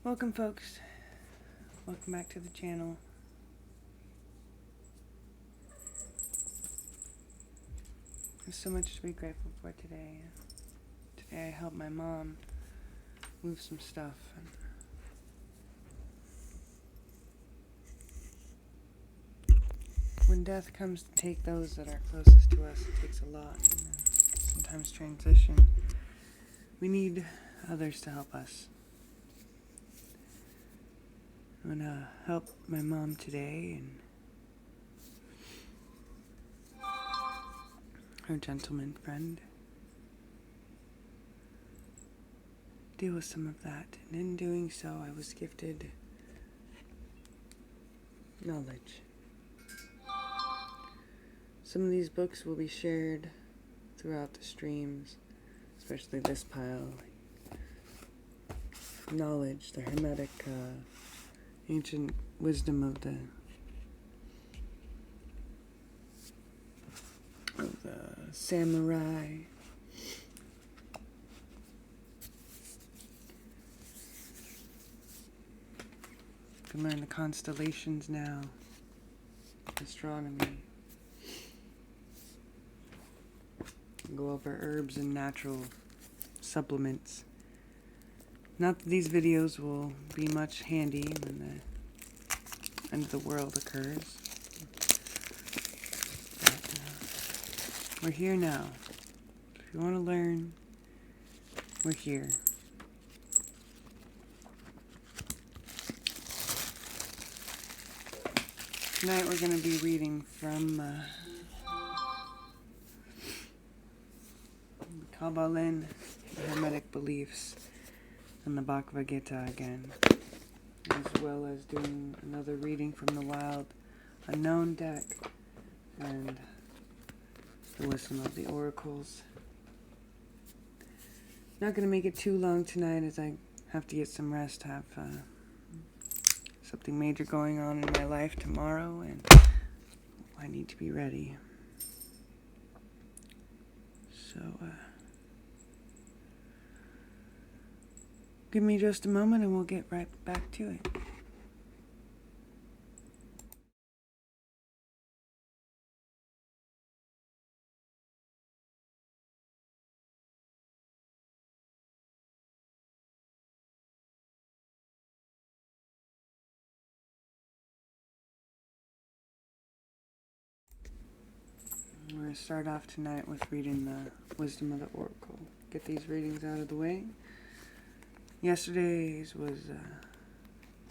Welcome, folks. Welcome back to the channel. There's so much to be grateful for today. Today I helped my mom move some stuff. When death comes to take those that are closest to us, it takes a lot. Sometimes transition. We need others to help us. I'm gonna help my mom today and her gentleman friend deal with some of that. And in doing so, I was gifted knowledge. Some of these books will be shared throughout the streams, especially this pile. Knowledge, the Hermetic, ancient wisdom of the samurai. You can learn the constellations now, astronomy. Go over herbs and natural supplements. Not that these videos will be much handy when the end of the world occurs. But, we're here now. If you want to learn, we're here. Tonight we're going to be reading from Kabbalah, the Hermetic beliefs, and the Bhagavad Gita again, as well as doing another reading from the Wild Unknown deck and the Wisdom of the Oracles. Not going to make it too long tonight as I have to get some rest, have something major going on in my life tomorrow, and I need to be ready. So, give me just a moment and we'll get right back to it. We're going to start off tonight with reading the Wisdom of the Oracle. Get these readings out of the way. Yesterday's was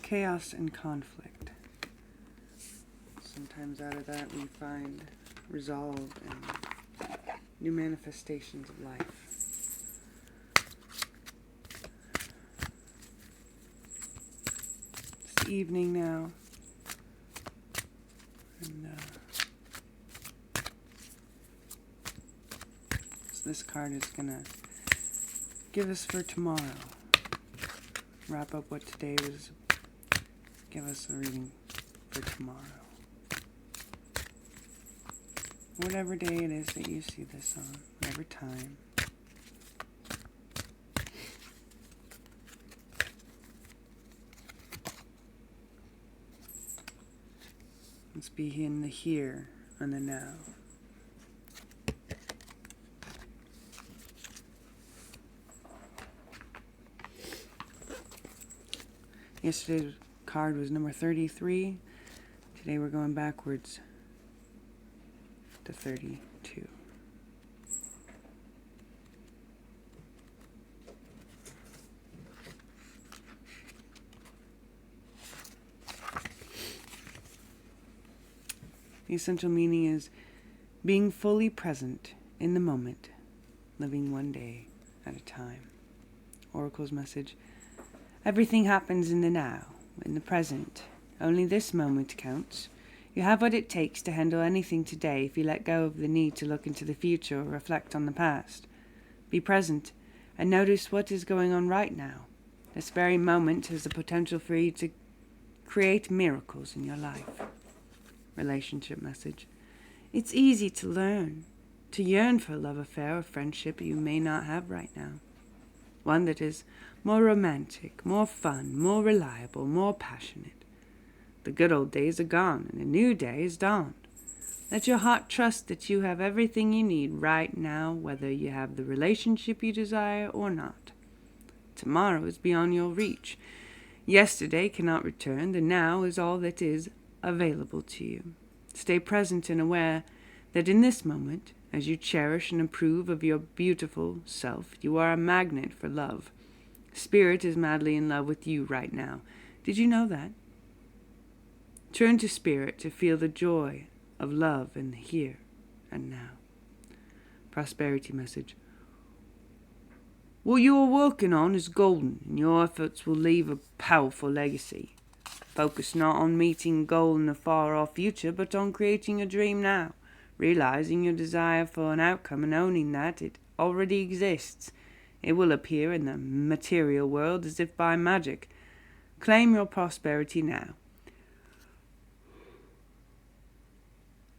chaos and conflict. Sometimes out of that we find resolve and new manifestations of life. It's evening now. And this card is going to give us for tomorrow. Wrap up what today was. Give us a reading for tomorrow. Whatever day it is that you see this on, whatever time. Let's be in the here and the now. Yesterday's card was number 33. Today we're going backwards to 32. The essential meaning is being fully present in the moment, living one day at a time. Oracle's message: everything happens in the now, in the present. Only this moment counts. You have what it takes to handle anything today if you let go of the need to look into the future or reflect on the past. Be present and notice what is going on right now. This very moment has the potential for you to create miracles in your life. Relationship message: it's easy to yearn for a love affair or friendship you may not have right now. one that is more romantic, more fun, more reliable, more passionate. The good old days are gone, and a new day is dawned. Let your heart trust that you have everything you need right now, whether you have the relationship you desire or not. Tomorrow is beyond your reach. Yesterday cannot return. The now is all that is available to you. Stay present and aware that in this moment, as you cherish and approve of your beautiful self, you are a magnet for love. Spirit is madly in love with you right now. Did you know that? Turn to Spirit to feel the joy of love in the here and now. Prosperity message. What you are working on is golden, and your efforts will leave a powerful legacy. Focus not on meeting a goal in the far-off future, but on creating a dream now, realizing your desire for an outcome and owning that it already exists. It will appear in the material world as if by magic. Claim your prosperity now.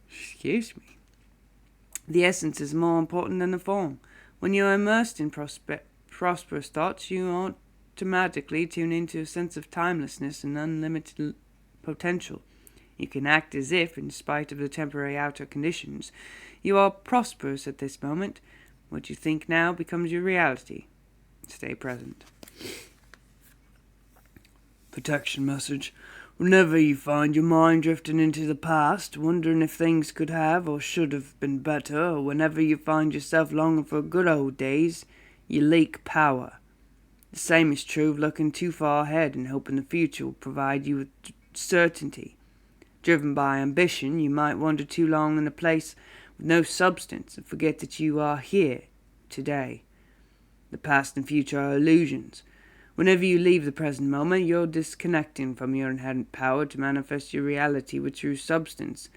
Excuse me. The essence is more important than the form. When you are immersed in prosperous thoughts, you automatically tune into a sense of timelessness and unlimited potential. You can act as if, in spite of the temporary outer conditions, you are prosperous at this moment. What you think now becomes your reality. Stay present. Protection message. Whenever you find your mind drifting into the past, wondering if things could have or should have been better, or whenever you find yourself longing for good old days, you lack power. The same is true of looking too far ahead and hoping the future will provide you with certainty. Driven by ambition, you might wander too long in a place with no substance and forget that you are here, today. The past and future are illusions. Whenever you leave the present moment, you're disconnecting from your inherent power to manifest your reality with true substance.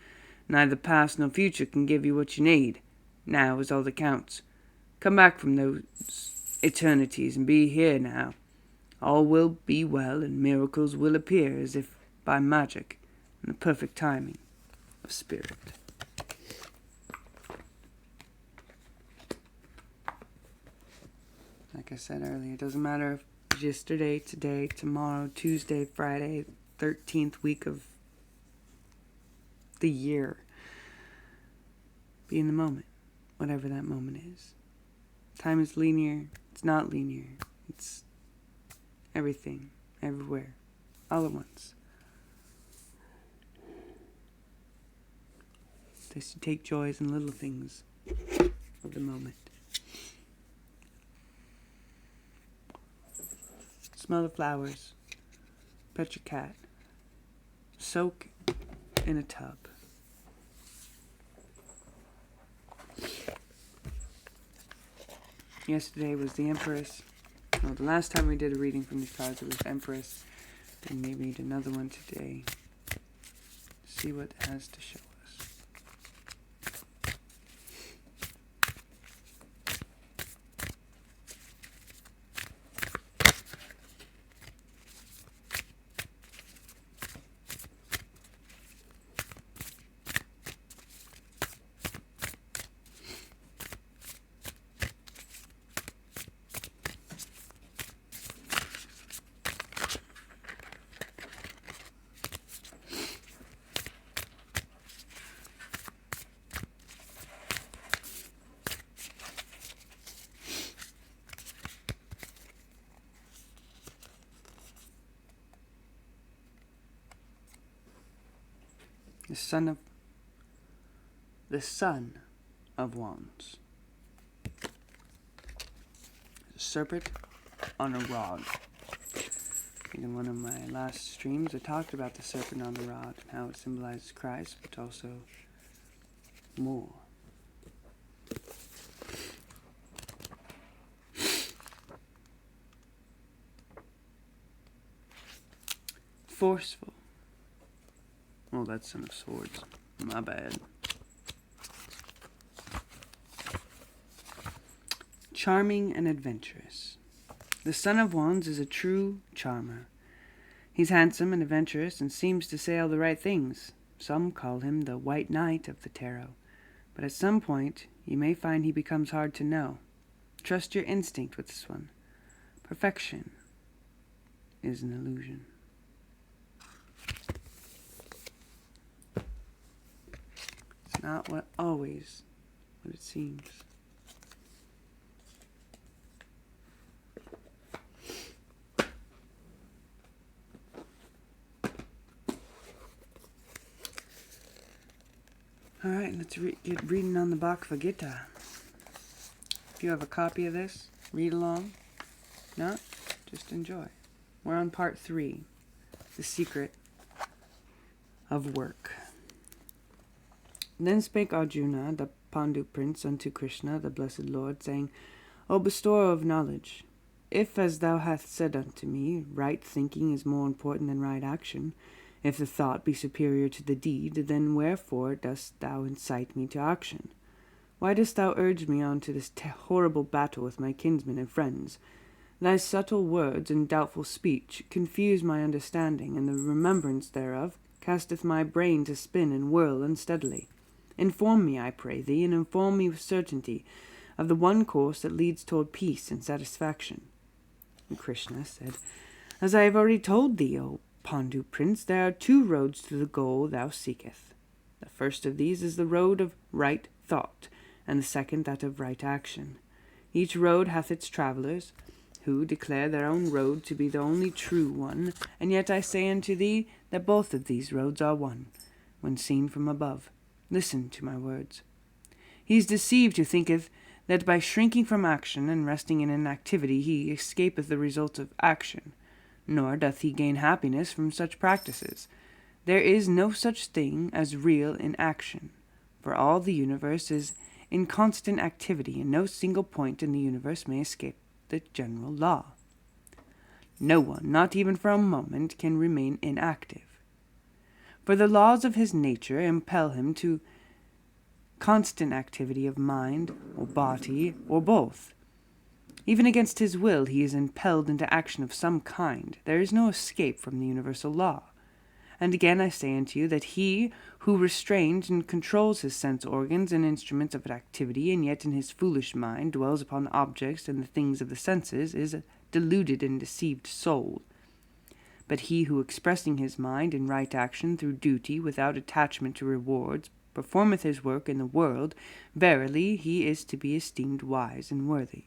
Neither past nor future can give you what you need. Now is all that counts. Come back from those eternities and be here now. All will be well and miracles will appear as if by magic in the perfect timing of Spirit. Like I said earlier, it doesn't matter if it's yesterday, today, tomorrow, Tuesday, Friday, 13th week of the year. Be in the moment, whatever that moment is. Time is linear. It's not linear. It's everything, everywhere, all at once. Just take joys in little things of the moment. Smell the flowers. Pet your cat. Soak in a tub. Yesterday was the Empress. Well, the last time we did a reading from these cards, it was Empress. Then we read another one today. See what it has to show us. The Son of Wands. A serpent on a rod. In one of my last streams, I talked about the serpent on the rod and how it symbolizes Christ, but also more. Forceful. Oh, that's Son of Swords. My bad. Charming and adventurous. The Son of Wands is a true charmer. He's handsome and adventurous and seems to say all the right things. Some call him the White Knight of the Tarot. But at some point, you may find he becomes hard to know. Trust your instinct with this one. Perfection is an illusion. It's not always what it seems. All right, let's get reading on the Bhagavad Gita. If you have a copy of this, read along. No, just enjoy. We're on part 3, the secret of work. Then spake Arjuna, the Pandu prince, unto Krishna, the blessed Lord, saying, O bestower of knowledge, if, as thou hast said unto me, right thinking is more important than right action, if the thought be superior to the deed, then wherefore dost thou incite me to action? Why dost thou urge me on to this horrible battle with my kinsmen and friends? Thy subtle words and doubtful speech confuse my understanding, and the remembrance thereof casteth my brain to spin and whirl unsteadily. Inform me, I pray thee, and inform me with certainty, of the one course that leads toward peace and satisfaction. And Krishna said, As I have already told thee, O Pandu prince, there are 2 roads to the goal thou seekest. The first of these is the road of right thought, and the second that of right action. Each road hath its travellers, who declare their own road to be the only true one, and yet I say unto thee that both of these roads are one, when seen from above. Listen to my words. He is deceived who thinketh that by shrinking from action and resting in inactivity he escapeth the results of action, nor doth he gain happiness from such practices. There is no such thing as real inaction, for all the universe is in constant activity, and no single point in the universe may escape the general law. No one, not even for a moment, can remain inactive, for the laws of his nature impel him to constant activity of mind or body, or both. Even against his will he is impelled into action of some kind. There is no escape from the universal law. And again I say unto you that he who restrains and controls his sense organs and instruments of activity, and yet in his foolish mind dwells upon the objects and the things of the senses, is a deluded and deceived soul. But he who, expressing his mind in right action through duty, without attachment to rewards, performeth his work in the world, verily he is to be esteemed wise and worthy.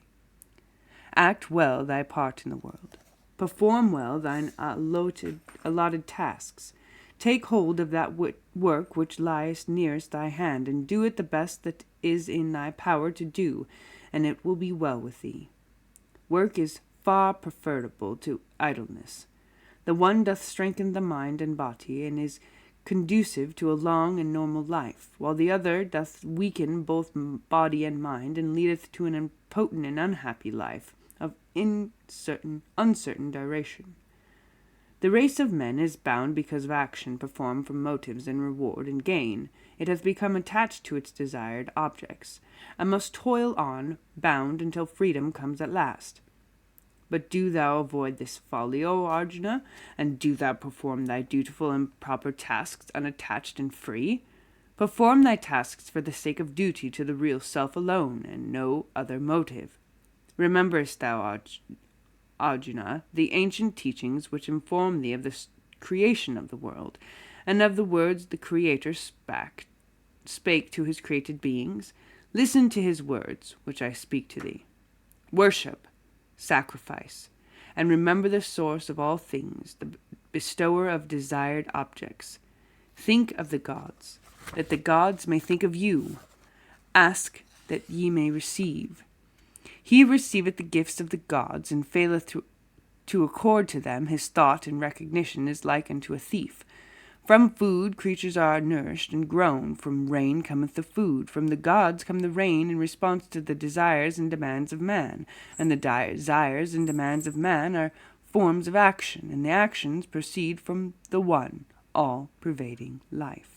Act well thy part in the world. Perform well thine allotted tasks. Take hold of that work which lieth nearest thy hand, and do it the best that is in thy power to do, and it will be well with thee. Work is far preferable to idleness. The one doth strengthen the mind and body, and is conducive to a long and normal life, while the other doth weaken both body and mind, and leadeth to an impotent and unhappy life of uncertain duration. The race of men is bound because of action performed from motives and reward and gain. It hath become attached to its desired objects, and must toil on, bound, until freedom comes at last. But do thou avoid this folly, O Arjuna, and do thou perform thy dutiful and proper tasks unattached and free. Perform thy tasks for the sake of duty to the real self alone, and no other motive. Rememberest thou, Arjuna, the ancient teachings which inform thee of the creation of the world, and of the words the Creator spake to his created beings? Listen to his words, which I speak to thee. Worship, sacrifice, and remember the source of all things, the bestower of desired objects. Think of the gods, that the gods may think of you. Ask that ye may receive. He who receiveth the gifts of the gods, and faileth to accord to them his thought and recognition, is like unto a thief. From food creatures are nourished and grown. From rain cometh the food. From the gods come the rain in response to the desires and demands of man. And the desires and demands of man are forms of action, and the actions proceed from the one, all-pervading life.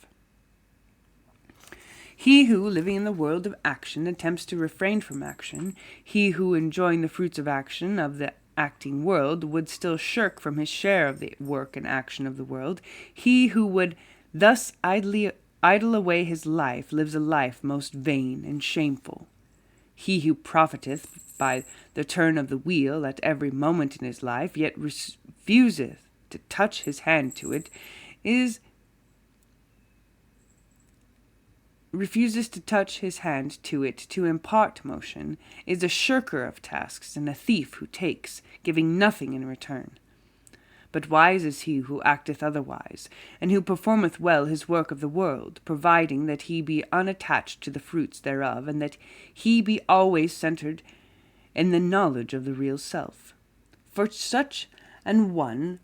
He who, living in the world of action, attempts to refrain from action, he who, enjoying the fruits of action of the acting world, would still shirk from his share of the work and action of the world, he who would thus idle away his life, lives a life most vain and shameful. He who profiteth by the turn of the wheel at every moment in his life, yet refuseth to touch his hand to it, to impart motion, is a shirker of tasks and a thief who takes, giving nothing in return. But wise is he who acteth otherwise, and who performeth well his work of the world, providing that he be unattached to the fruits thereof, and that he be always centered in the knowledge of the real self. For such an one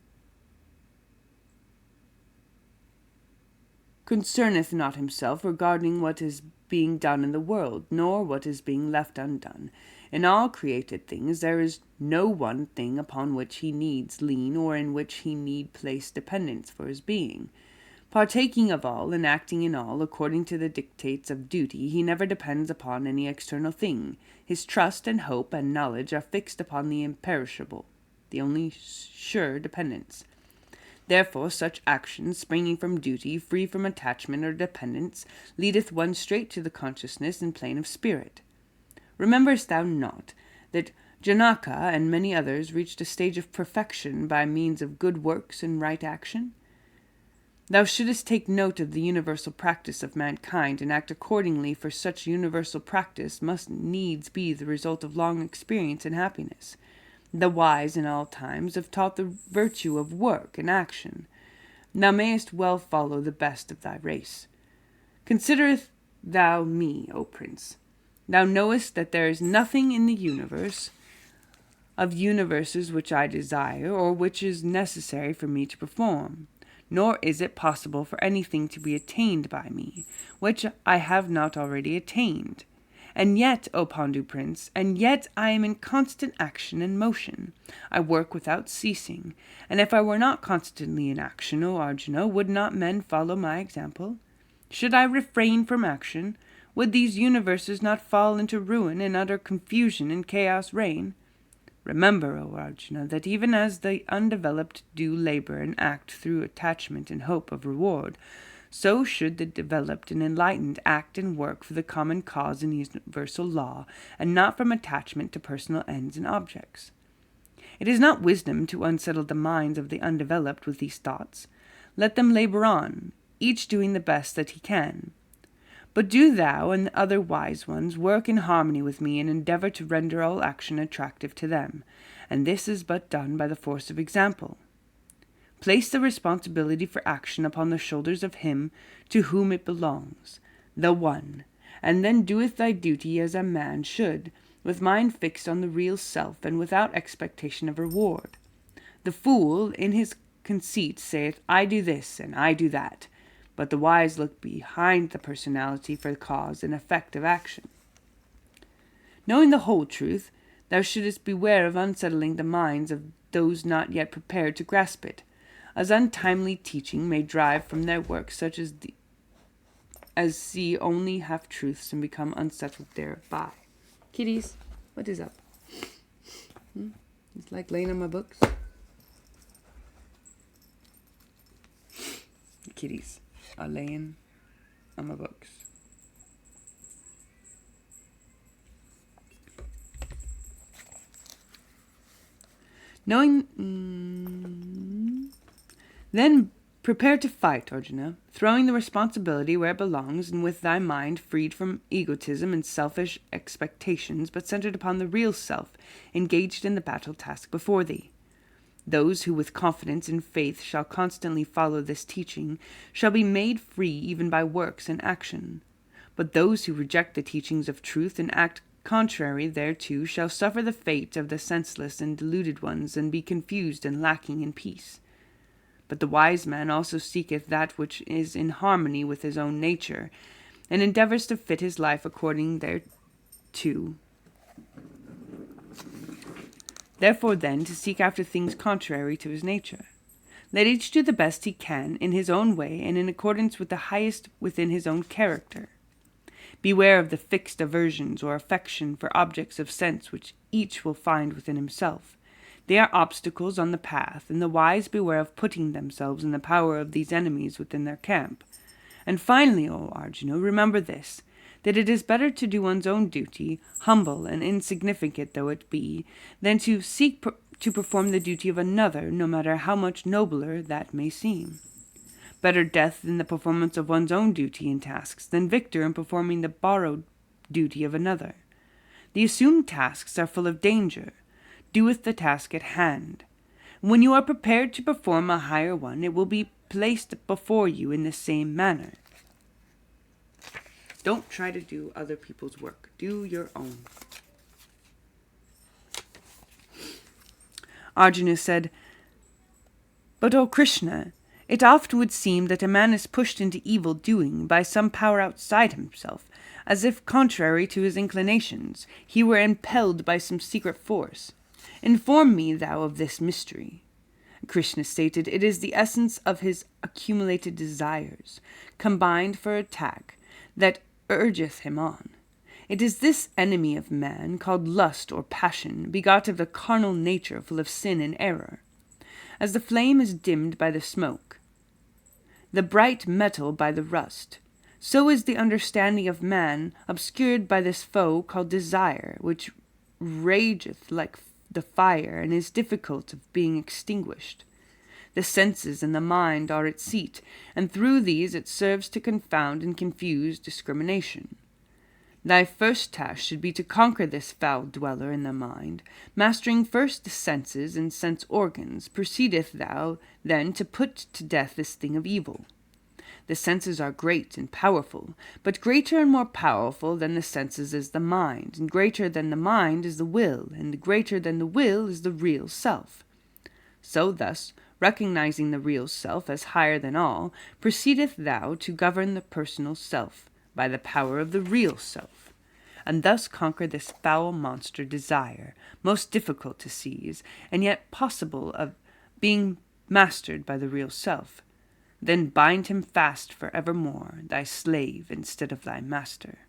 concerneth not himself regarding what is being done in the world, nor what is being left undone. In all created things there is no one thing upon which he needs lean, or in which he need place dependence for his being. Partaking of all, and acting in all, according to the dictates of duty, he never depends upon any external thing. His trust and hope and knowledge are fixed upon the imperishable, the only sure dependence. Therefore such actions, springing from duty, free from attachment or dependence, leadeth one straight to the consciousness and plane of spirit. Rememberest thou not that Janaka and many others reached a stage of perfection by means of good works and right action? Thou shouldest take note of the universal practice of mankind, and act accordingly, for such universal practice must needs be the result of long experience and happiness. The wise in all times have taught the virtue of work and action. Thou mayest well follow the best of thy race. Considerest thou me, O Prince? Thou knowest that there is nothing in the universe of universes which I desire, or which is necessary for me to perform, nor is it possible for anything to be attained by me, which I have not already attained. And yet, O Pandu Prince, and yet I am in constant action and motion. I work without ceasing, and if I were not constantly in action, O Arjuna, would not men follow my example? Should I refrain from action, would these universes not fall into ruin and utter confusion and chaos reign? Remember, O Arjuna, that even as the undeveloped do labor and act through attachment and hope of reward, so should the developed and enlightened act and work for the common cause and universal law, and not from attachment to personal ends and objects. It is not wisdom to unsettle the minds of the undeveloped with these thoughts. Let them labor on, each doing the best that he can. But do thou and the other wise ones work in harmony with me, and endeavor to render all action attractive to them, and this is but done by the force of example. Place the responsibility for action upon the shoulders of him to whom it belongs, the One, and then doeth thy duty as a man should, with mind fixed on the real self, and without expectation of reward. The fool, in his conceit, saith, I do this, and I do that, but the wise look behind the personality for the cause and effect of action. Knowing the whole truth, thou shouldest beware of unsettling the minds of those not yet prepared to grasp it, as untimely teaching may drive from their work such as see only half-truths and become unsettled thereby. Kitties, what is up? It's like laying on my books. The kitties are laying on my books. Then prepare to fight, Arjuna, throwing the responsibility where it belongs, and with thy mind freed from egotism and selfish expectations, but centered upon the real self, engaged in the battle task before thee. Those who with confidence and faith shall constantly follow this teaching shall be made free even by works and action. But those who reject the teachings of truth and act contrary thereto shall suffer the fate of the senseless and deluded ones, and be confused and lacking in peace. But the wise man also seeketh that which is in harmony with his own nature, and endeavors to fit his life according thereto. Therefore then, to seek after things contrary to his nature. Let each do the best he can in his own way, and in accordance with the highest within his own character. Beware of the fixed aversions or affection for objects of sense which each will find within himself. They are obstacles on the path, and the wise beware of putting themselves in the power of these enemies within their camp. And finally, O Arjuna, remember this, that it is better to do one's own duty, humble and insignificant though it be, than to seek to perform the duty of another, no matter how much nobler that may seem. Better death in the performance of one's own duty and tasks than victor in performing the borrowed duty of another. The assumed tasks are full of danger. Do with the task at hand. When you are prepared to perform a higher one, it will be placed before you in the same manner. Don't try to do other people's work. Do your own. Arjuna said, "But, O Krishna, it oft would seem that a man is pushed into evil doing by some power outside himself, as if, contrary to his inclinations, he were impelled by some secret force. Inform me, thou, of this mystery." Krishna stated, "It is the essence of his accumulated desires, combined for attack, that urgeth him on. It is this enemy of man, called lust or passion, begot of the carnal nature full of sin and error. As the flame is dimmed by the smoke, the bright metal by the rust, so is the understanding of man obscured by this foe called desire, which rageth like the fire and is difficult of being extinguished. The senses and the mind are its seat, and through these it serves to confound and confuse discrimination. Thy first task should be to conquer this foul dweller in the mind. Mastering first the senses and sense organs, proceedeth thou then to put to death this thing of evil. The senses are great and powerful, but greater and more powerful than the senses is the mind, and greater than the mind is the will, and greater than the will is the real self. So thus, recognizing the real self as higher than all, proceedeth thou to govern the personal self by the power of the real self, and thus conquer this foul monster desire, most difficult to seize, and yet possible of being mastered by the real self. Then bind him fast for evermore, thy slave instead of thy master.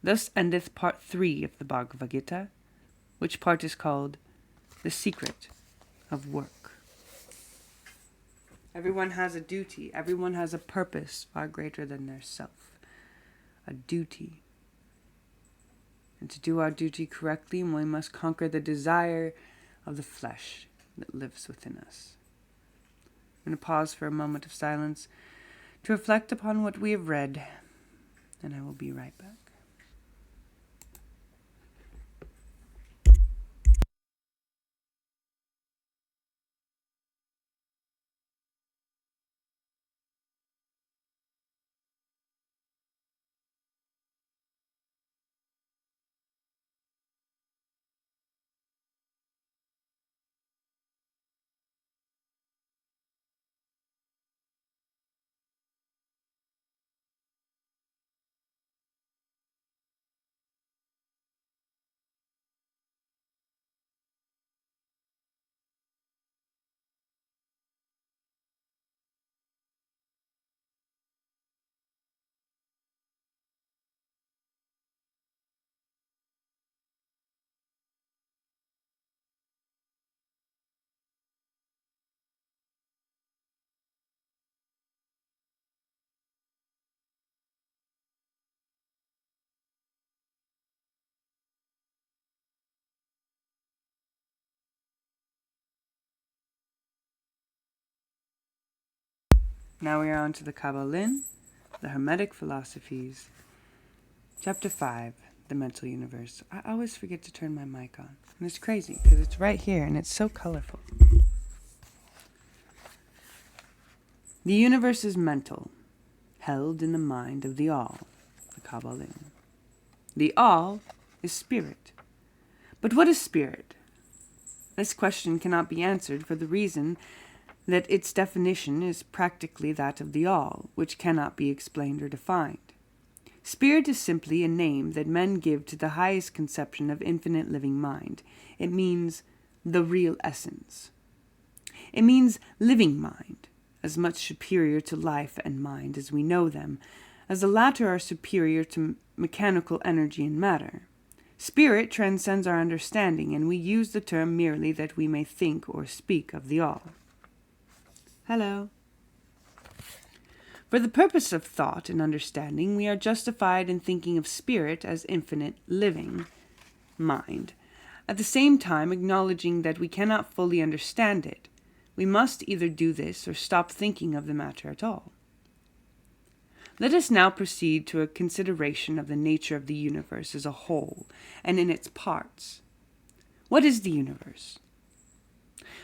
Thus endeth part 3 of the Bhagavad Gita, which part is called The Secret of Work. Everyone has a duty. Everyone has a purpose far greater than their self. A duty. And to do our duty correctly, we must conquer the desire of the flesh that lives within us. I'm going to pause for a moment of silence to reflect upon what we have read, and I will be right back. Now we are on to the Kabbalin, the Hermetic Philosophies, Chapter 5, The Mental Universe. I always forget to turn my mic on, and it's crazy because it's right here and it's so colorful. The universe is mental, held in the mind of the All, the Kabbalin. The All is spirit. But what is spirit? This question cannot be answered for the reason that its definition is practically that of the All, which cannot be explained or defined. Spirit is simply a name that men give to the highest conception of infinite living mind. It means the real essence. It means living mind, as much superior to life and mind as we know them, as the latter are superior to mechanical energy and matter. Spirit transcends our understanding, and we use the term merely that we may think or speak of the All. Hello. For the purpose of thought and understanding, we are justified in thinking of spirit as infinite, living mind, at the same time acknowledging that we cannot fully understand it. We must either do this or stop thinking of the matter at all. Let us now proceed to a consideration of the nature of the universe as a whole and in its parts. What is the universe?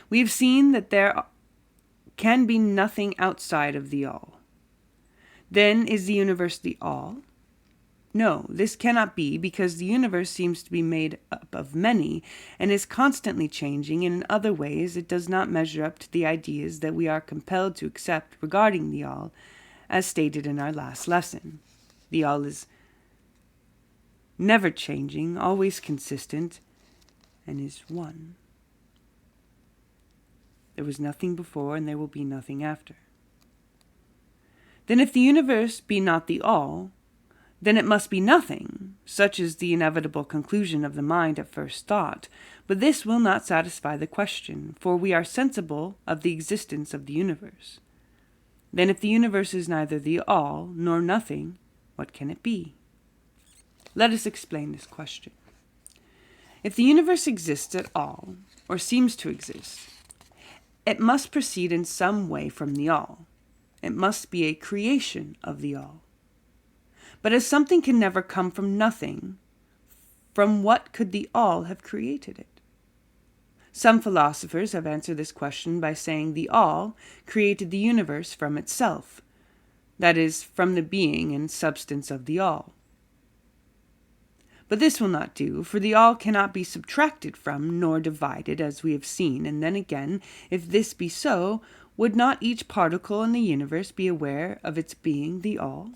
We have seen that there can be nothing outside of the all. Then is the universe the all? No, this cannot be, because the universe seems to be made up of many and is constantly changing, and in other ways it does not measure up to the ideas that we are compelled to accept regarding the all, as stated in our last lesson. The all is never changing, always consistent, and is one. There was nothing before, and there will be nothing after. Then if the universe be not the all, then it must be nothing. Such is the inevitable conclusion of the mind at first thought. But this will not satisfy the question, for we are sensible of the existence of the universe. Then if the universe is neither the all nor nothing, what can it be? Let us explain this question. If the universe exists at all, or seems to exist, it must proceed in some way from the all. It must be a creation of the all. But as something can never come from nothing, from what could the all have created it? Some philosophers have answered this question by saying the all created the universe from itself, that is, from the being and substance of the all. But this will not do, for the all cannot be subtracted from nor divided, as we have seen, and then again, if this be so, would not each particle in the universe be aware of its being the all?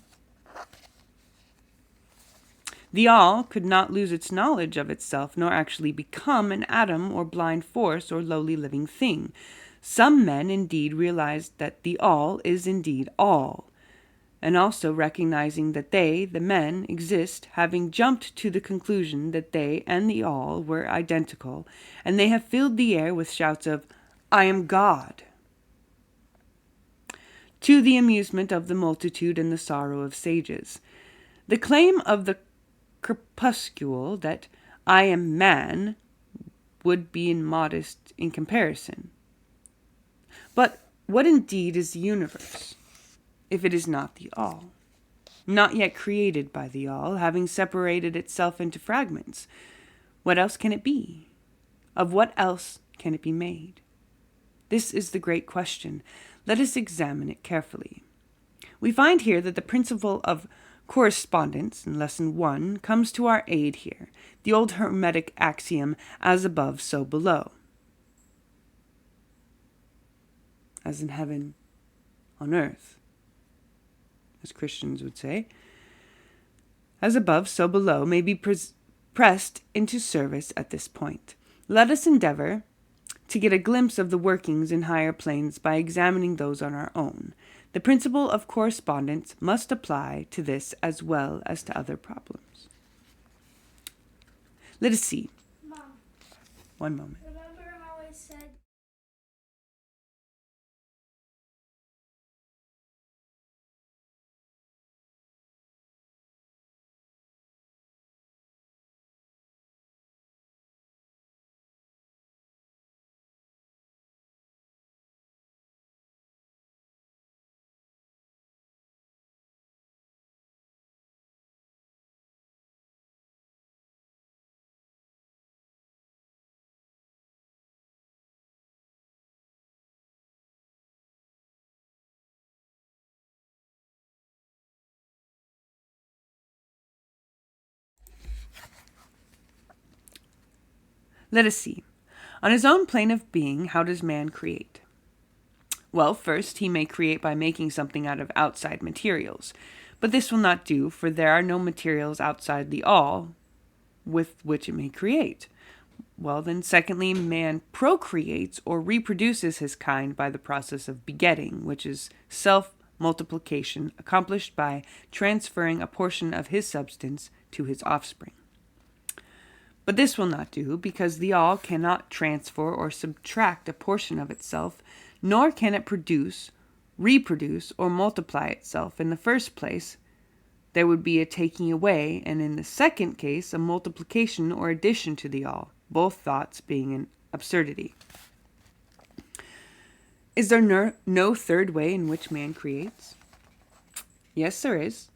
The all could not lose its knowledge of itself, nor actually become an atom or blind force or lowly living thing. Some men indeed realized that the all is indeed all, and also recognizing that they, the men, exist, having jumped to the conclusion that they and the all were identical, and they have filled the air with shouts of, "I am God," to the amusement of the multitude and the sorrow of sages. The claim of the crepuscule that "I am man" would be modest in comparison. But what indeed is the universe, if it is not the all? Not yet created by the all, having separated itself into fragments. What else can it be? Of what else can it be made? This is the great question. Let us examine it carefully. We find here that the principle of correspondence in Lesson 1 comes to our aid here, the old Hermetic axiom, as above, so below. As in heaven, on earth, as Christians would say. As above, so below may be pressed into service at this point. Let us endeavor to get a glimpse of the workings in higher planes by examining those on our own. The principle of correspondence must apply to this as well as to other problems. Let us see. Mom, One moment. remember how I said Let us see. On his own plane of being, how does man create? Well, first, he may create by making something out of outside materials. But this will not do, for there are no materials outside the all with which it may create. Well, then, secondly, man procreates or reproduces his kind by the process of begetting, which is self-multiplication accomplished by transferring a portion of his substance to his offspring. But this will not do, because the all cannot transfer or subtract a portion of itself, nor can it produce reproduce or multiply itself. In the first place, there would be a taking away, and in the second case, a multiplication or addition to the all, both thoughts being an absurdity. Is there no third way in which man creates? Yes, there is.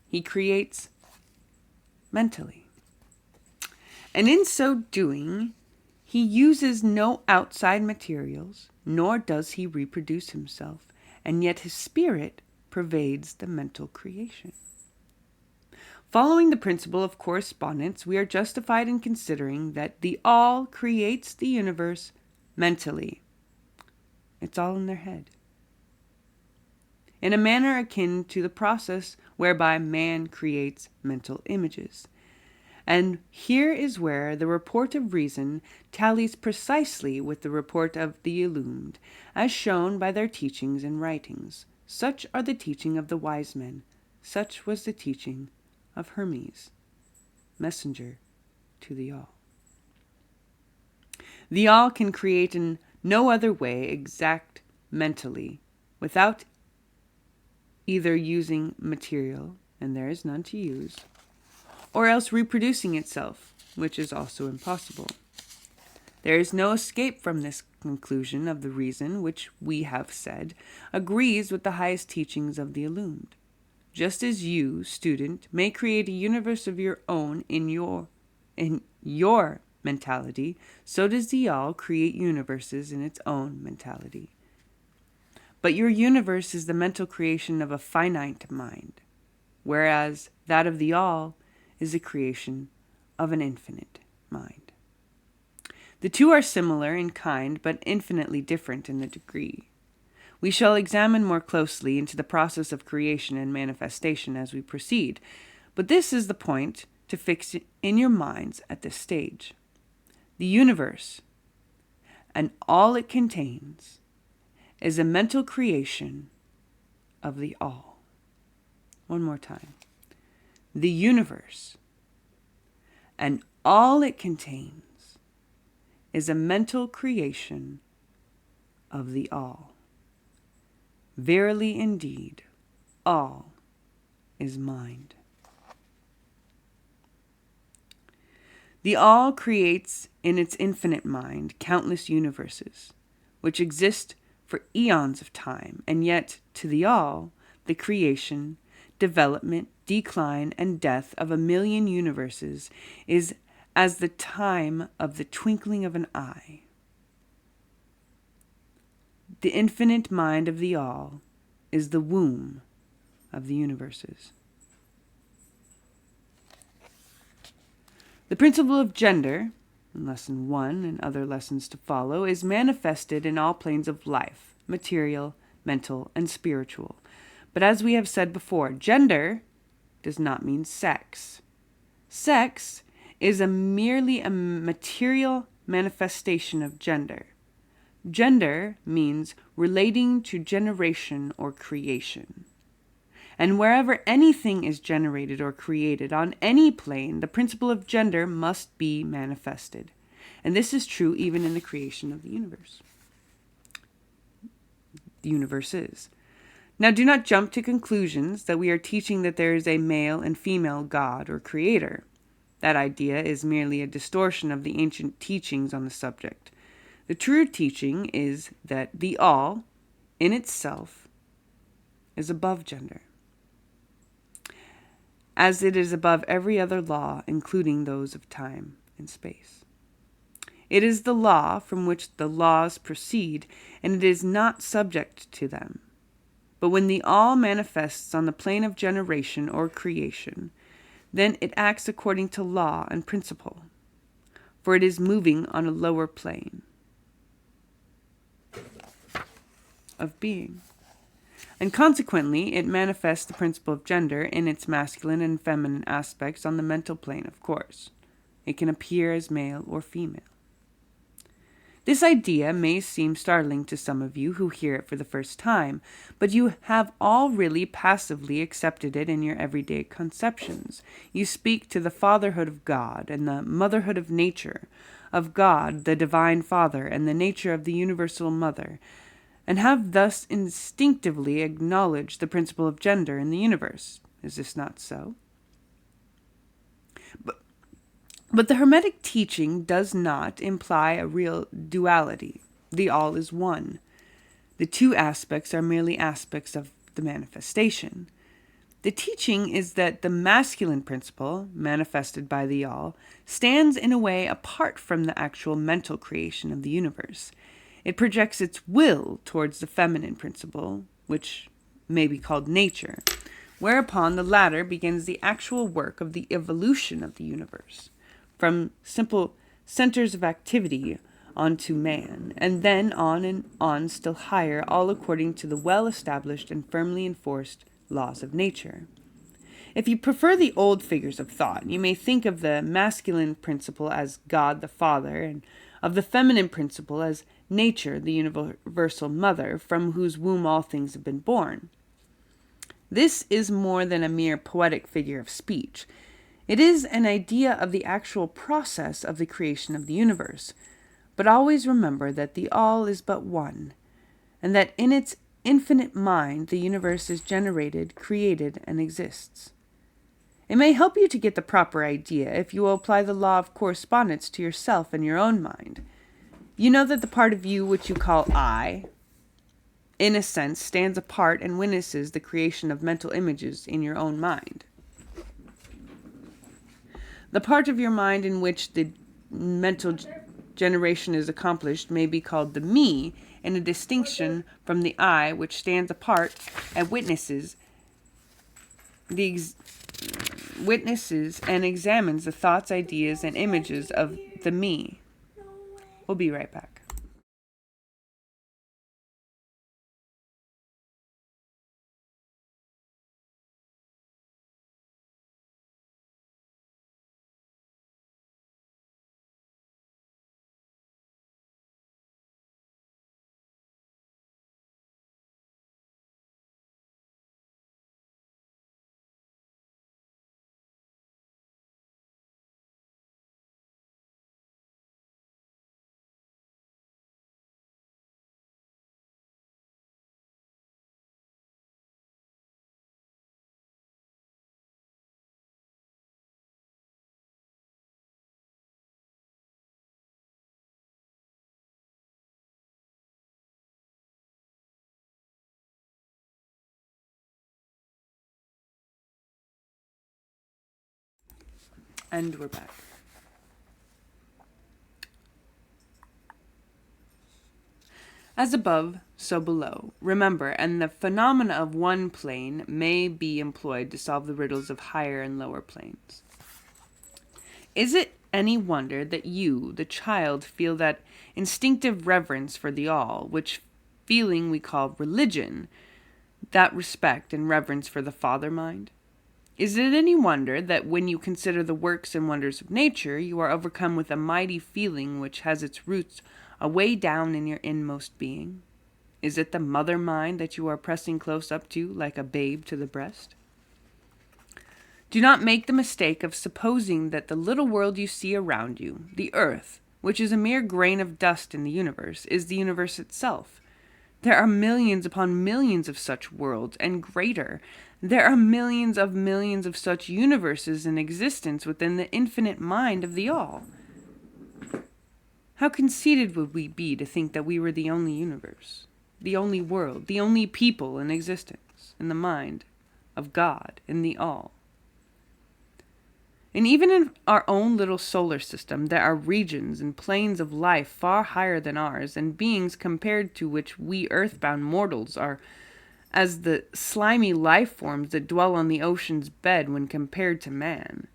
He creates mentally. And in so doing, he uses no outside materials, nor does he reproduce himself, and yet his spirit pervades the mental creation. Following the principle of correspondence, we are justified in considering that the all creates the universe mentally. It's all in their head. In a manner akin to the process whereby man creates mental images. And here is where the report of reason tallies precisely with the report of the illumined, as shown by their teachings and writings. Such are the teaching of the wise men. Such was the teaching of Hermes, messenger to the all. The all can create in no other way exact mentally, without either using material, and there is none to use, or else reproducing itself, which is also impossible. There is no escape from this conclusion of the reason, which we have said agrees with the highest teachings of the illumined. Just as you, student, may create a universe of your own in your mentality, so does the all create universes in its own mentality. But your universe is the mental creation of a finite mind, whereas that of the all is the creation of an infinite mind. The two are similar in kind, but infinitely different in the degree. We shall examine more closely into the process of creation and manifestation as we proceed, but this is the point to fix in your minds at this stage. The universe, and all it contains, is a mental creation of the all. One more time. The universe, and all it contains, is a mental creation of the all. Verily indeed, all is mind. The all creates in its infinite mind countless universes, which exist for eons of time, and yet to the all, the creation, development, decline, and death of 1,000,000 universes is as the time of the twinkling of an eye. The infinite mind of the all is the womb of the universes. The principle of gender, in Lesson 1 and other lessons to follow, is manifested in all planes of life, material, mental, and spiritual. But as we have said before, gender does not mean sex. Sex is merely a material manifestation of gender. Gender means relating to generation or creation. And wherever anything is generated or created on any plane, the principle of gender must be manifested. And this is true even in the creation of the universe. The universe is. Now do not jump to conclusions that we are teaching that there is a male and female God or creator. That idea is merely a distortion of the ancient teachings on the subject. The true teaching is that the all, in itself, is above gender, as it is above every other law, including those of time and space. It is the law from which the laws proceed, and it is not subject to them. But when the all manifests on the plane of generation or creation, then it acts according to law and principle, for it is moving on a lower plane of being. And consequently, it manifests the principle of gender in its masculine and feminine aspects on the mental plane, of course. It can appear as male or female. This idea may seem startling to some of you who hear it for the first time, but you have all really passively accepted it in your everyday conceptions. You speak to the fatherhood of God and the motherhood of nature, of God, the divine Father, and the nature of the universal mother, and have thus instinctively acknowledged the principle of gender in the universe. Is this not so? But the Hermetic teaching does not imply a real duality. The all is one. The two aspects are merely aspects of the manifestation. The teaching is that the masculine principle, manifested by the all, stands in a way apart from the actual mental creation of the universe. It projects its will towards the feminine principle, which may be called nature, whereupon the latter begins the actual work of the evolution of the universe, from simple centers of activity onto man, and then on and on still higher, all according to the well-established and firmly enforced laws of nature. If you prefer the old figures of thought, you may think of the masculine principle as God the Father, and of the feminine principle as nature, the universal mother, from whose womb all things have been born. This is more than a mere poetic figure of speech. It is an idea of the actual process of the creation of the universe. But always remember that the all is but one, and that in its infinite mind the universe is generated, created, and exists. It may help you to get the proper idea if you will apply the law of correspondence to yourself and your own mind. You know that the part of you which you call I, in a sense, stands apart and witnesses the creation of mental images in your own mind. The part of your mind in which the mental generation is accomplished may be called the me, in a distinction from the I, which stands apart and witnesses and examines the thoughts, ideas, and images of the me. We'll be right back. And we're back. As above, so below. Remember, and the phenomena of one plane may be employed to solve the riddles of higher and lower planes. Is it any wonder that you, the child, feel that instinctive reverence for the all, which feeling we call religion, that respect and reverence for the father mind? Is it any wonder that when you consider the works and wonders of nature, you are overcome with a mighty feeling which has its roots away down in your inmost being? Is it the mother mind that you are pressing close up to like a babe to the breast? Do not make the mistake of supposing that the little world you see around you, the earth, which is a mere grain of dust in the universe, is the universe itself. There are millions upon millions of such worlds, and greater. There are millions of such universes in existence within the infinite mind of the all. How conceited would we be to think that we were the only universe, the only world, the only people in existence, in the mind of God, in the all. And even in our own little solar system, there are regions and planes of life far higher than ours, and beings compared to which we earthbound mortals are as the slimy life forms that dwell on the ocean's bed when compared to man.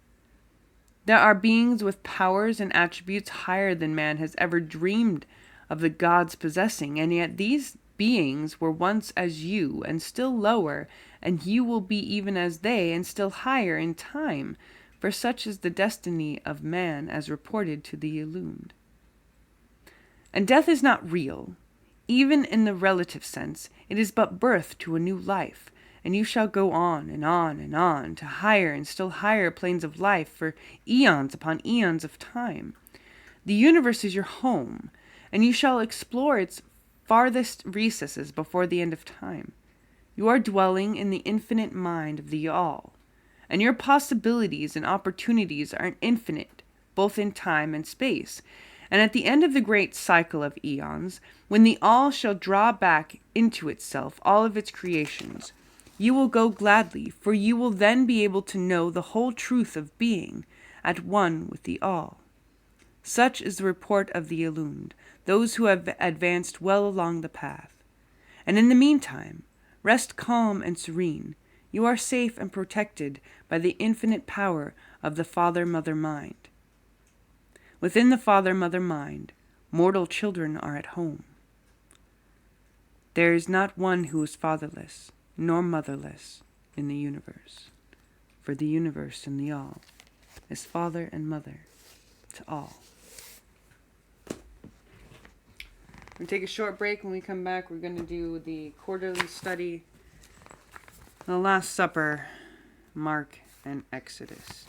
There are beings with powers and attributes higher than man has ever dreamed of the gods possessing, and yet these beings were once as you, and still lower, and you will be even as they, and still higher in time, for such is the destiny of man as reported to the illumined. And death is not real. Even in the relative sense, it is but birth to a new life, and you shall go on and on and on to higher and still higher planes of life for eons upon eons of time. The universe is your home, and you shall explore its farthest recesses before the end of time. You are dwelling in the infinite mind of the All, and your possibilities and opportunities are infinite, both in time and space. And at the end of the great cycle of eons, when the All shall draw back into itself all of its creations, you will go gladly, for you will then be able to know the whole truth of being at one with the All. Such is the report of the illumined, those who have advanced well along the path. And in the meantime, rest calm and serene. You are safe and protected by the infinite power of the Father-Mother mind. Within the Father-Mother mind, mortal children are at home. There is not one who is fatherless, nor motherless in the universe. For the universe and the All is Father and Mother to all. We're going to take a short break. When we come back, we're going to do the quarterly study, the Last Supper, Mark, and Exodus.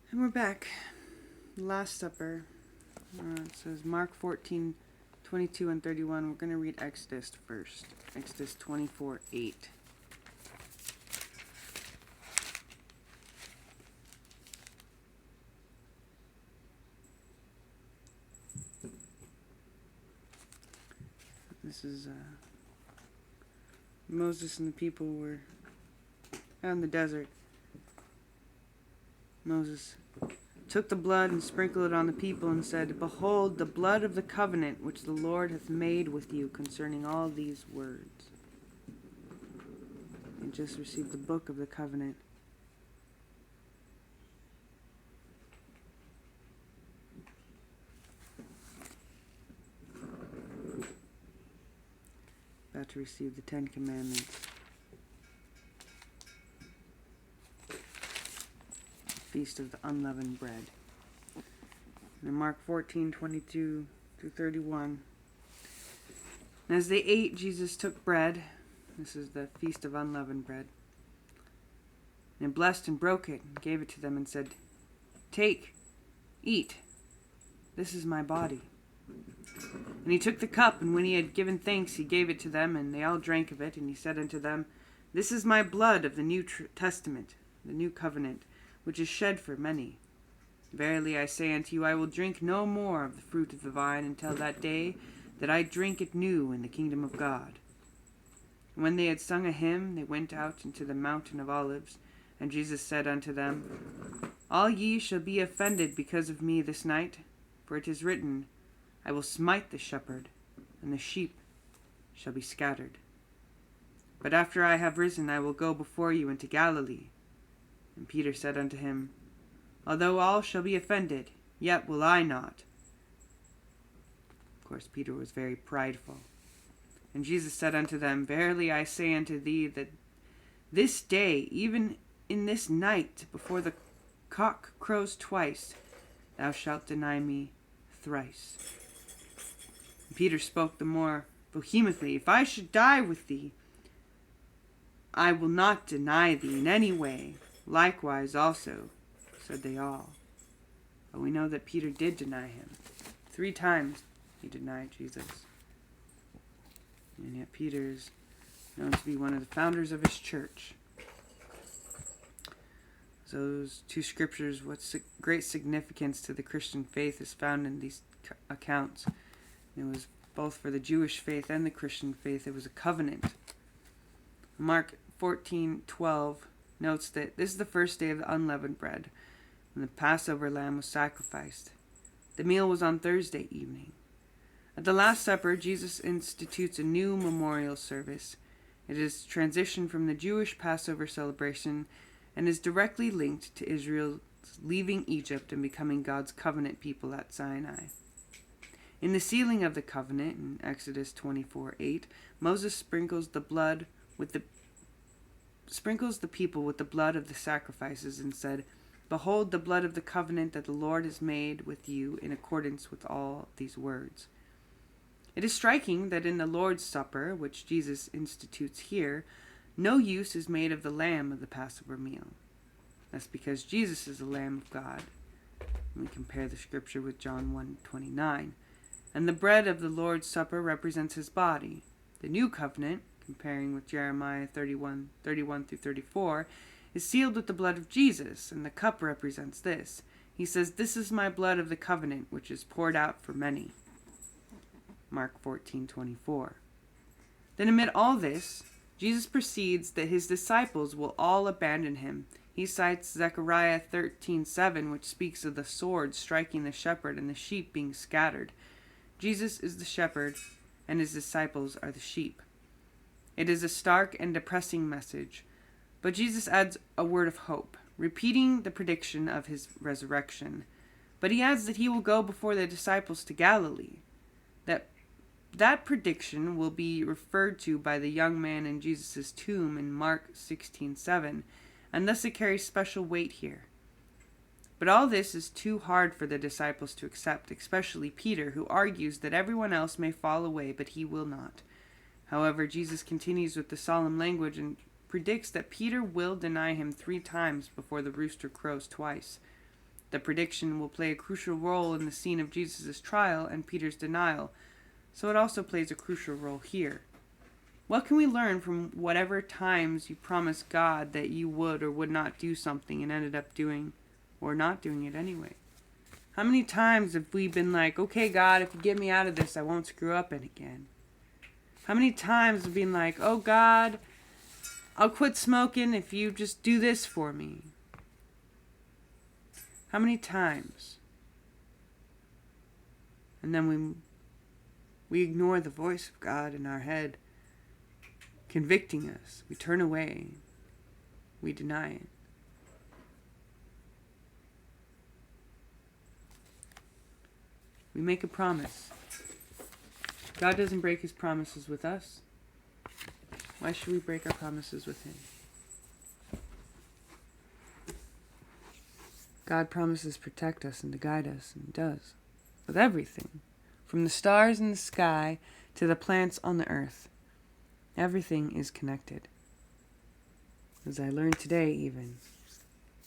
And we're back. Last Supper. It says Mark 14, 22 and 31. We're going to read Exodus first. Exodus 24:8. This is Moses and the people were out in the desert. Moses took the blood and sprinkled it on the people and said, "Behold, the blood of the covenant which the Lord hath made with you concerning all these words." They just received the book of the covenant. About to receive the 10 Commandments. Feast of the Unleavened Bread. And in Mark 14, 22 through 31. And as they ate, Jesus took bread. This is the Feast of Unleavened Bread. And blessed and broke it, and gave it to them, and said, "Take, eat. This is my body." And he took the cup, and when he had given thanks, he gave it to them, and they all drank of it. And he said unto them, "This is my blood of the New Testament, the new covenant, which is shed for many. Verily I say unto you, I will drink no more of the fruit of the vine until that day that I drink it new in the kingdom of God." And when they had sung a hymn, they went out into the mountain of Olives. And Jesus said unto them, "All ye shall be offended because of me this night, for it is written, I will smite the shepherd, and the sheep shall be scattered. But after I have risen, I will go before you into Galilee." And Peter said unto him, "Although all shall be offended, yet will I not." Of course, Peter was very prideful. And Jesus said unto them, "Verily I say unto thee, that this day, even in this night, before the cock crows twice, thou shalt deny me thrice." And Peter spoke the more vehemently, "If I should die with thee, I will not deny thee in any way." "Likewise also," said they all. But we know that Peter did deny him. 3 times he he denied Jesus. And yet Peter is known to be one of the founders of his church. So those two scriptures, what's great significance to the Christian faith is found in these accounts. It was both for the Jewish faith and the Christian faith. It was a covenant. Mark 14:12 notes that this is the first day of the unleavened bread, when the Passover lamb was sacrificed. The meal was on Thursday evening. At the Last Supper, Jesus institutes a new memorial service. It is transitioned from the Jewish Passover celebration and is directly linked to Israel's leaving Egypt and becoming God's covenant people at Sinai. In the sealing of the covenant, in Exodus 24:8, Moses sprinkles the people with the blood of the sacrifices and said, "Behold the blood of the covenant that the Lord has made with you in accordance with all these words." It is striking that in the Lord's Supper, which Jesus institutes here, no use is made of the lamb of the Passover meal. That's because Jesus is the Lamb of God. We compare the scripture with John 1:29. And the bread of the Lord's Supper represents his body. The new covenant, comparing with Jeremiah 31 through 34, is sealed with the blood of Jesus, and the cup represents this. He says, "This is my blood of the covenant, which is poured out for many." Mark 14:24. Then amid all this, Jesus proceeds that his disciples will all abandon him. He cites Zechariah 13:7, which speaks of the sword striking the shepherd and the sheep being scattered. Jesus is the shepherd, and his disciples are the sheep. It is a stark and depressing message, but Jesus adds a word of hope, repeating the prediction of his resurrection. But he adds that he will go before the disciples to Galilee. That prediction will be referred to by the young man in Jesus' tomb in Mark 16:7, and thus it carries special weight here. But all this is too hard for the disciples to accept, especially Peter, who argues that everyone else may fall away, but he will not. However, Jesus continues with the solemn language and predicts that Peter will deny him 3 times before the rooster crows twice. The prediction will play a crucial role in the scene of Jesus' trial and Peter's denial, so it also plays a crucial role here. What can we learn from whatever times you promised God that you would or would not do something and ended up doing or not doing it anyway? How many times have we been like, "Okay, God, if you get me out of this, I won't screw up it again"? How many times have we been like, "Oh God, I'll quit smoking if you just do this for me"? How many times? And then we ignore the voice of God in our head, convicting us. We turn away. We deny it. We make a promise. God doesn't break his promises with us. Why should we break our promises with him? God promises to protect us and to guide us, and he does. With everything. From the stars in the sky to the plants on the earth. Everything is connected. As I learned today even.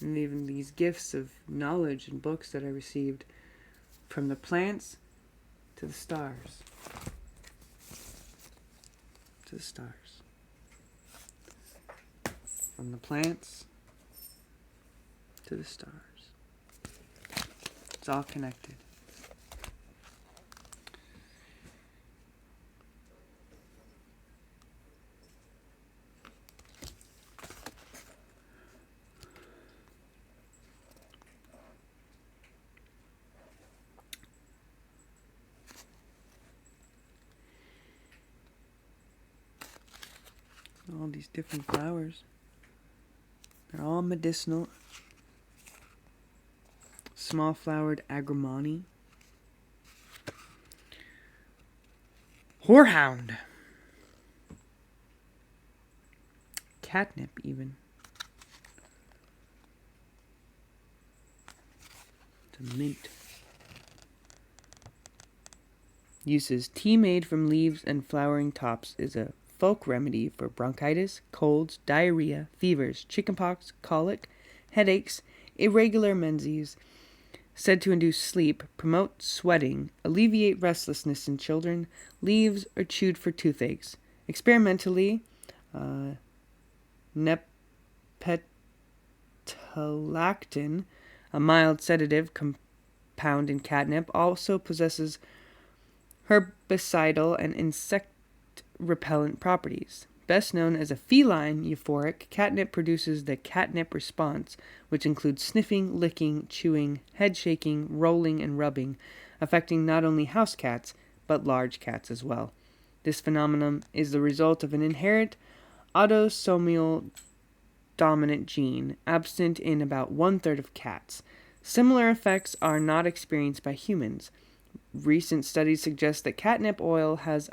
And even these gifts of knowledge and books that I received. From the plants to the stars. To the stars. From the plants to the stars. It's all connected. All these different flowers. They're all medicinal. Small flowered agrimony. Whorehound. Catnip even. To mint. Uses: tea made from leaves and flowering tops is a folk remedy for bronchitis, colds, diarrhea, fevers, chickenpox, colic, headaches, irregular menses, said to induce sleep, promote sweating, alleviate restlessness in children, leaves are chewed for toothaches. Experimentally, nepetalactin, a mild sedative compound in catnip, also possesses herbicidal and insect repellent properties. Best known as a feline euphoric, catnip produces the catnip response, which includes sniffing, licking, chewing, head shaking, rolling, and rubbing, affecting not only house cats, but large cats as well. This phenomenon is the result of an inherent autosomal dominant gene absent in about 1/3 of cats. Similar effects are not experienced by humans. Recent studies suggest that catnip oil has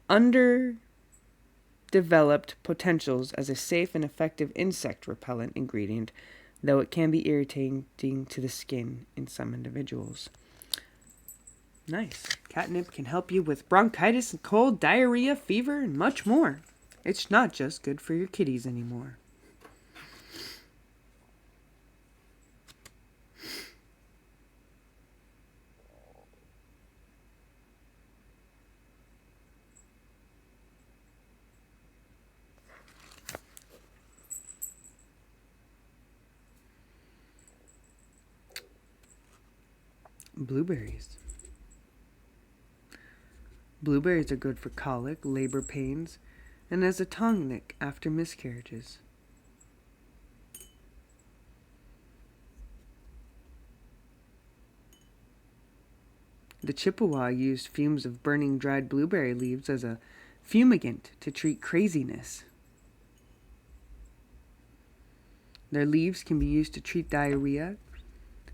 underdeveloped potentials as a safe and effective insect repellent ingredient, though it can be irritating to the skin in some individuals. Nice. Catnip can help you with bronchitis and cold, diarrhea, fever, and much more. It's not just good for your kitties anymore. Blueberries. Blueberries are good for colic, labor pains, and as a tonic after miscarriages. The Chippewa used fumes of burning dried blueberry leaves as a fumigant to treat craziness. Their leaves can be used to treat diarrhea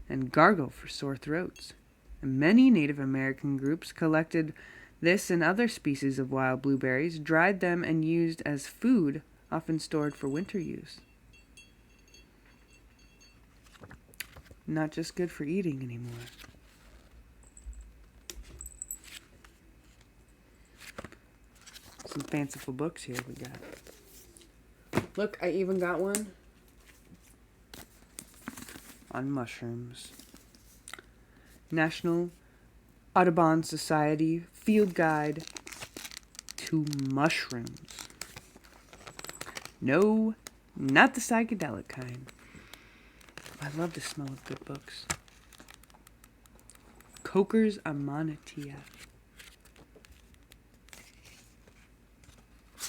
and gargle for sore throats. And many Native American groups collected this and other species of wild blueberries, dried them, and used as food, often stored for winter use. Not just good for eating anymore. Some fanciful books here we got. Look, I even got one on mushrooms. National Audubon Society Field Guide to Mushrooms. No, not the psychedelic kind. I love the smell of good books. Coker's Amanitia.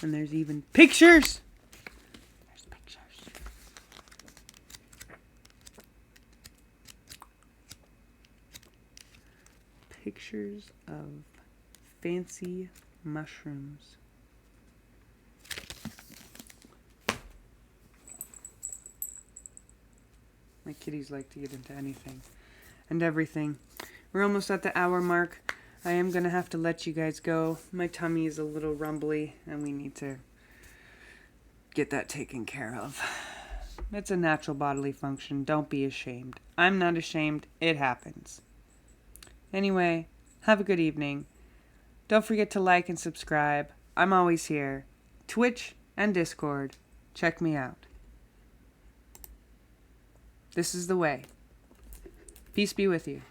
And there's even pictures! There's pictures. Pictures of fancy mushrooms. My kitties like to get into anything and everything. We're almost at the hour mark. I am going to have to let you guys go. My tummy is a little rumbly and we need to get that taken care of. It's a natural bodily function. Don't be ashamed. I'm not ashamed. It happens. Anyway, have a good evening. Don't forget to like and subscribe. I'm always here. Twitch and Discord. Check me out. This is the way. Peace be with you.